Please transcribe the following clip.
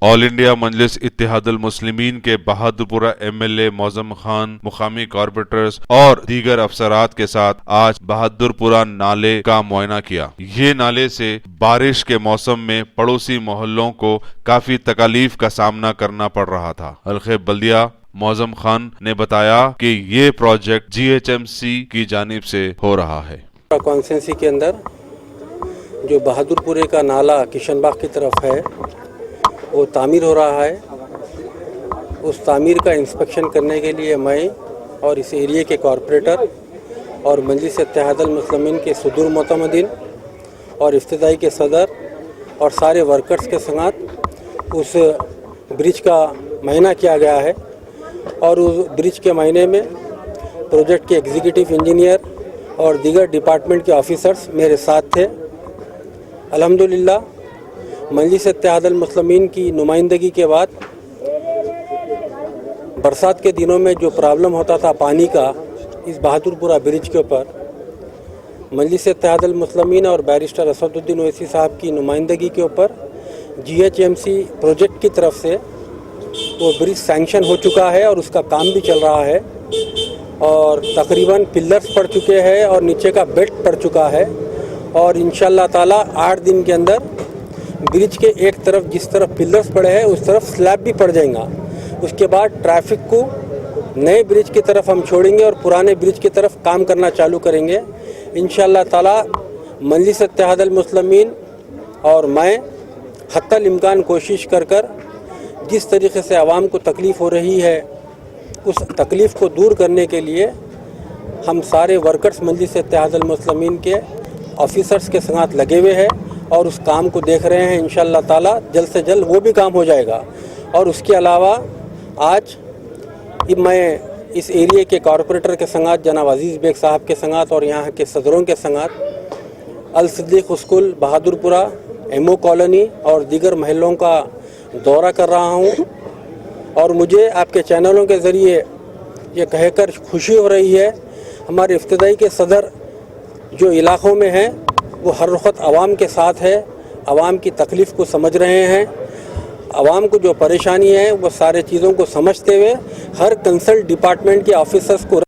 آل India مجلس اتحاد المسلمین کے بہادرپورہ MLA معظم خان، مقامی کارپوریٹرز اور دیگر افسرات کے ساتھ آج بہادرپورہ نالے کا معائنہ کیا۔ یہ نالے سے بارش کے موسم میں پڑوسی محلوں کو کافی تکالیف کا سامنا کرنا پڑ رہا تھا۔ حلقہ بلدیہ معظم خان نے بتایا کہ یہ پروجیکٹ GHMC کی جانب سے ہو رہا ہے۔ کانسٹیٹنسی کے اندر جو بہادرپورے کا نالا کشن باغ کی طرف ہے وہ تعمیر ہو رہا ہے۔ اس تعمیر کا انسپیکشن کرنے کے لیے میں اور اس ایریے کے کارپوریٹر اور مجلس اتحاد المسلمین کے صدور معتمدین اور افتتاحی کے صدر اور سارے ورکرز کے ساتھ اس برج کا معائنہ کیا گیا ہے، اور اس برج کے معائنے میں پروجیکٹ کے ایگزیکٹو انجینئر اور دیگر ڈپارٹمنٹ کے آفیسرز میرے ساتھ تھے۔ الحمدللہ مجلس اتحاد المسلمین کی نمائندگی کے بعد برسات کے دنوں میں جو پرابلم ہوتا تھا پانی کا اس بہادرپورہ برج کے اوپر، مجلس اتحاد المسلمین اور بیرسٹر اسد الدین اویسی صاحب کی نمائندگی کے اوپر GHMC پروجیکٹ کی طرف سے وہ برج سینکشن ہو چکا ہے اور اس کا کام بھی چل رہا ہے، اور تقریباً پلرز پڑ چکے ہیں اور نیچے کا بیڈ پڑ چکا ہے، اور انشاءاللہ تعالی 8 دن کے اندر برج کے ایک طرف جس طرف پلرز پڑے ہیں اس طرف سلیب بھی پڑ جائیں گا۔ اس کے بعد ٹریفک کو نئے برج کی طرف ہم چھوڑیں گے اور پرانے برج کی طرف کام کرنا چالو کریں گے انشاءاللہ تعالی۔ مجلس اتحاد المسلمین اور میں حتی الامکان کوشش کر جس طریقے سے عوام کو تکلیف ہو رہی ہے اس تکلیف کو دور کرنے کے لیے ہم سارے ورکرز مجلس اتحاد المسلمین کے آفیسرز کے ساتھ لگے ہوئے ہیں اور اس کام کو دیکھ رہے ہیں۔ انشاءاللہ تعالی جلد سے جلد وہ بھی کام ہو جائے گا۔ اور اس کے علاوہ آج میں اس ایریے کے کارپوریٹر کے ساتھ جناب عزیز بیگ صاحب کے ساتھ اور یہاں کے صدروں کے ساتھ الصدیق اسکول، بہادرپورہ، MO کالونی اور دیگر محلوں کا دورہ کر رہا ہوں، اور مجھے آپ کے چینلوں کے ذریعے یہ کہہ کر خوشی ہو رہی ہے ہمارے افتتاحی کے صدر جو علاقوں میں ہیں وہ ہر وقت عوام کے ساتھ ہے، عوام کی تکلیف کو سمجھ رہے ہیں، عوام کو جو پریشانی ہے وہ سارے چیزوں کو سمجھتے ہوئے ہر کنسلٹ ڈپارٹمنٹ کے آفیسرز کو